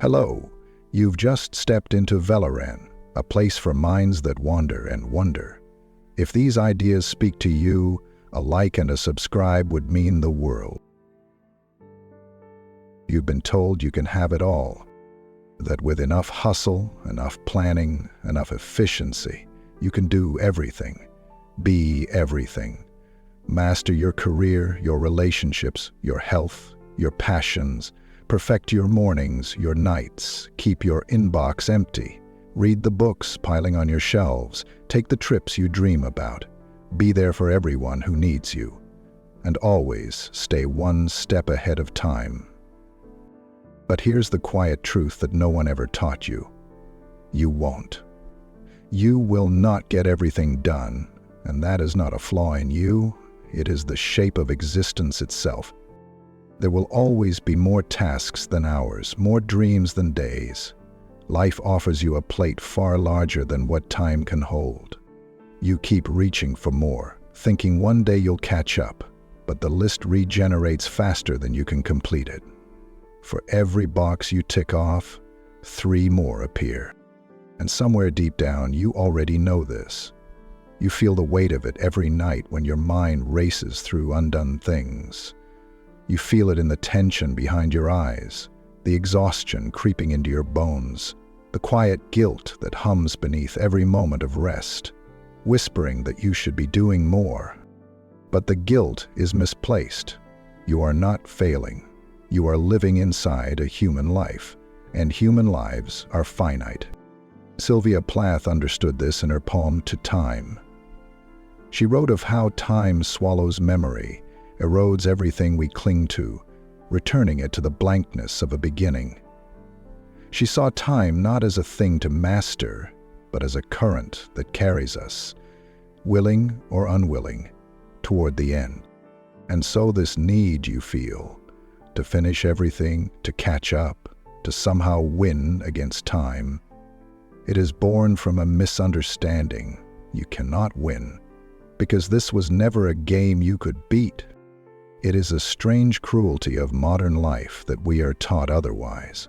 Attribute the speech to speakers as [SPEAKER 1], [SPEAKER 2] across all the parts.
[SPEAKER 1] Hello, you've just stepped into Veloran, a place for minds that wander and wonder. If these ideas speak to you, a like and a subscribe would mean the world. You've been told you can have it all, that with enough hustle, enough planning, enough efficiency, you can do everything, be everything. Master your career, your relationships, your health, your passions, perfect your mornings, your nights, keep your inbox empty, read the books piling on your shelves, take the trips you dream about, be there for everyone who needs you, and always stay one step ahead of time. But here's the quiet truth that no one ever taught you. You won't. You will not get everything done, and that is not a flaw in you, it is the shape of existence itself. There will always be more tasks than hours, more dreams than days. Life offers you a plate far larger than what time can hold. You keep reaching for more, thinking one day you'll catch up, but the list regenerates faster than you can complete it. For every box you tick off, 3 more appear. And somewhere deep down, you already know this. You feel the weight of it every night when your mind races through undone things. You feel it in the tension behind your eyes, the exhaustion creeping into your bones, the quiet guilt that hums beneath every moment of rest, whispering that you should be doing more. But the guilt is misplaced. You are not failing. You are living inside a human life, and human lives are finite. Sylvia Plath understood this in her poem To Time. She wrote of how time swallows memory, erodes everything we cling to, returning it to the blankness of a beginning. She saw time not as a thing to master, but as a current that carries us, willing or unwilling, toward the end. And so this need you feel, to finish everything, to catch up, to somehow win against time, it is born from a misunderstanding. You cannot win, because this was never a game you could beat. It is a strange cruelty of modern life that we are taught otherwise.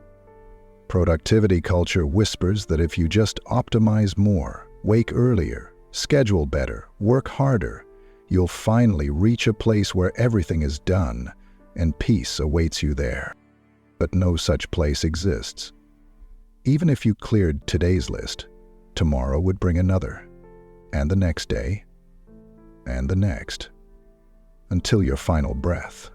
[SPEAKER 1] Productivity culture whispers that if you just optimize more, wake earlier, schedule better, work harder, you'll finally reach a place where everything is done and peace awaits you there. But no such place exists. Even if you cleared today's list, tomorrow would bring another, and the next day, and the next, until your final breath.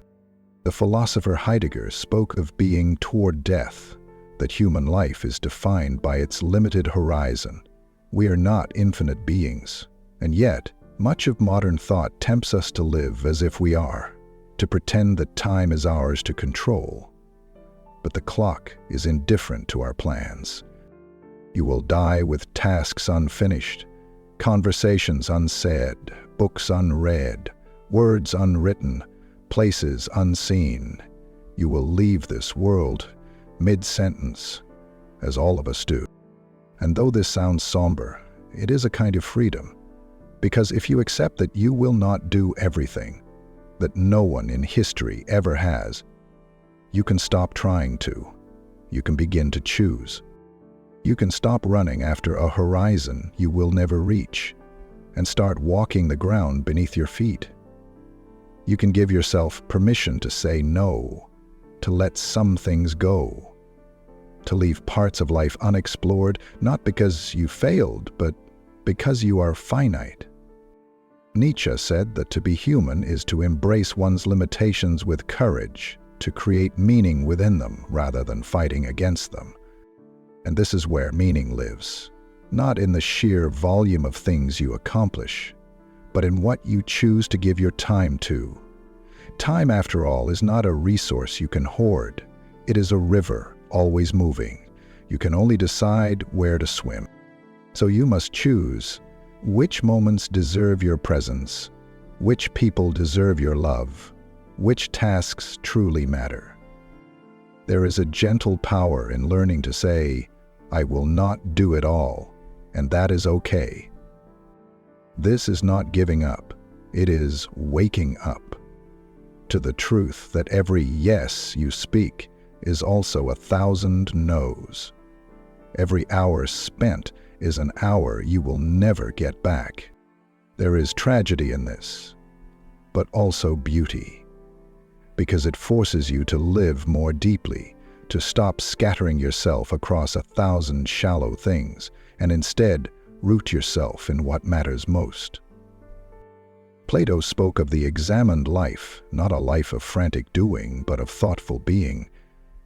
[SPEAKER 1] The philosopher Heidegger spoke of being toward death, that human life is defined by its limited horizon. We are not infinite beings, and yet, much of modern thought tempts us to live as if we are, to pretend that time is ours to control. But the clock is indifferent to our plans. You will die with tasks unfinished, conversations unsaid, books unread, words unwritten, places unseen. You will leave this world mid-sentence, as all of us do. And though this sounds somber, it is a kind of freedom, because if you accept that you will not do everything, that no one in history ever has, you can stop trying to. You can begin to choose. You can stop running after a horizon you will never reach, and start walking the ground beneath your feet. You can give yourself permission to say no, to let some things go, to leave parts of life unexplored, not because you failed, but because you are finite. Nietzsche said that to be human is to embrace one's limitations with courage, to create meaning within them rather than fighting against them. And this is where meaning lives, not in the sheer volume of things you accomplish, but in what you choose to give your time to. Time, after all, is not a resource you can hoard. It is a river, always moving. You can only decide where to swim. So you must choose which moments deserve your presence, which people deserve your love, which tasks truly matter. There is a gentle power in learning to say, I will not do it all, and that is okay. This is not giving up, it is waking up to the truth that every yes you speak is also 1,000 no's. Every hour spent is an hour you will never get back. There is tragedy in this, but also beauty, because it forces you to live more deeply, to stop scattering yourself across 1,000 shallow things, and instead root yourself in what matters most. Plato spoke of the examined life, not a life of frantic doing, but of thoughtful being,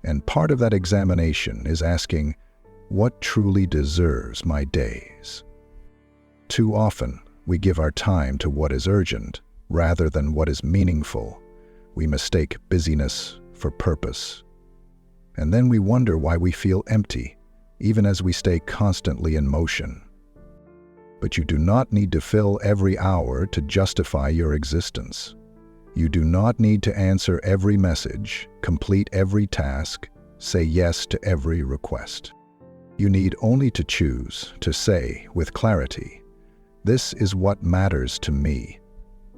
[SPEAKER 1] and part of that examination is asking, what truly deserves my days? Too often, we give our time to what is urgent, rather than what is meaningful. We mistake busyness for purpose. And then we wonder why we feel empty, even as we stay constantly in motion. But you do not need to fill every hour to justify your existence. You do not need to answer every message, complete every task, say yes to every request. You need only to choose to say with clarity, this is what matters to me.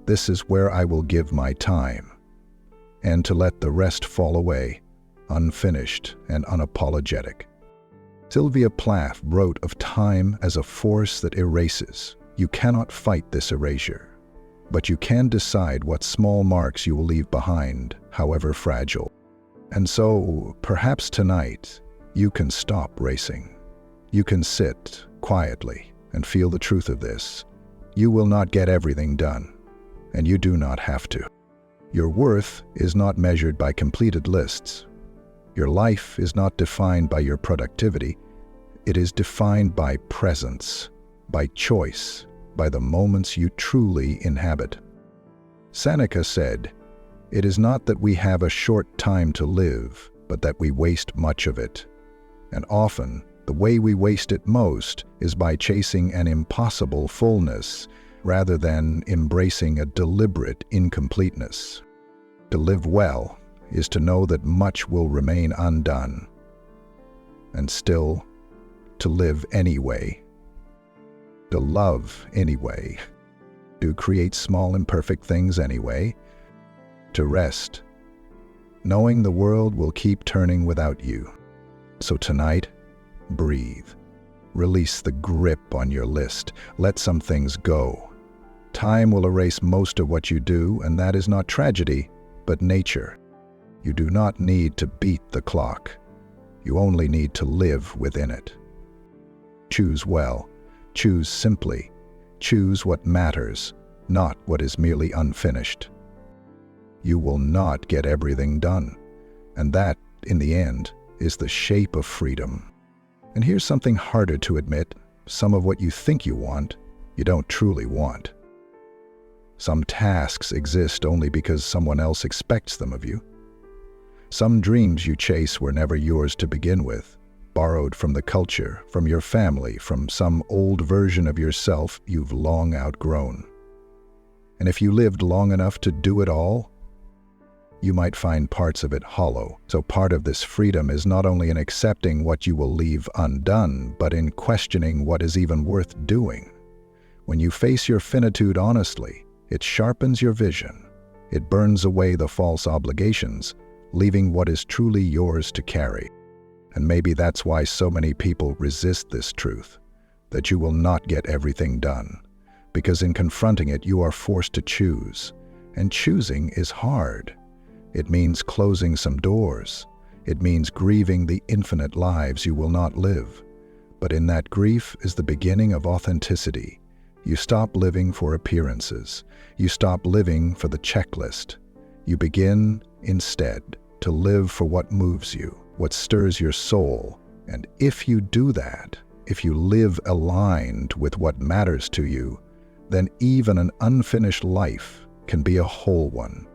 [SPEAKER 1] This is where I will give my time. And to let the rest fall away, unfinished and unapologetic. Sylvia Plath wrote of time as a force that erases. You cannot fight this erasure, but you can decide what small marks you will leave behind, however fragile. And so, perhaps tonight, you can stop racing. You can sit quietly and feel the truth of this. You will not get everything done, and you do not have to. Your worth is not measured by completed lists. Your life is not defined by your productivity. It is defined by presence, by choice, by the moments you truly inhabit. Seneca said, "It is not that we have a short time to live, but that we waste much of it." And often, the way we waste it most is by chasing an impossible fullness rather than embracing a deliberate incompleteness. To live well is to know that much will remain undone, and still to live anyway, to love anyway, to create small imperfect things anyway, to rest, knowing the world will keep turning without you. So tonight, breathe. Release the grip on your list. Let some things go. Time will erase most of what you do, and that is not tragedy, but nature. You do not need to beat the clock. You only need to live within it. Choose well. Choose simply. Choose what matters, not what is merely unfinished. You will not get everything done, and that, in the end, is the shape of freedom. And here's something harder to admit. Some of what you think you want, you don't truly want. Some tasks exist only because someone else expects them of you. Some dreams you chase were never yours to begin with, borrowed from the culture, from your family, from some old version of yourself you've long outgrown. And if you lived long enough to do it all, you might find parts of it hollow. So part of this freedom is not only in accepting what you will leave undone, but in questioning what is even worth doing. When you face your finitude honestly, it sharpens your vision. It burns away the false obligations, leaving what is truly yours to carry. And maybe that's why so many people resist this truth, that you will not get everything done. Because in confronting it, you are forced to choose. And choosing is hard. It means closing some doors. It means grieving the infinite lives you will not live. But in that grief is the beginning of authenticity. You stop living for appearances. You stop living for the checklist. You begin, instead, to live for what moves you, what stirs your soul. And if you do that, if you live aligned with what matters to you, then even an unfinished life can be a whole one.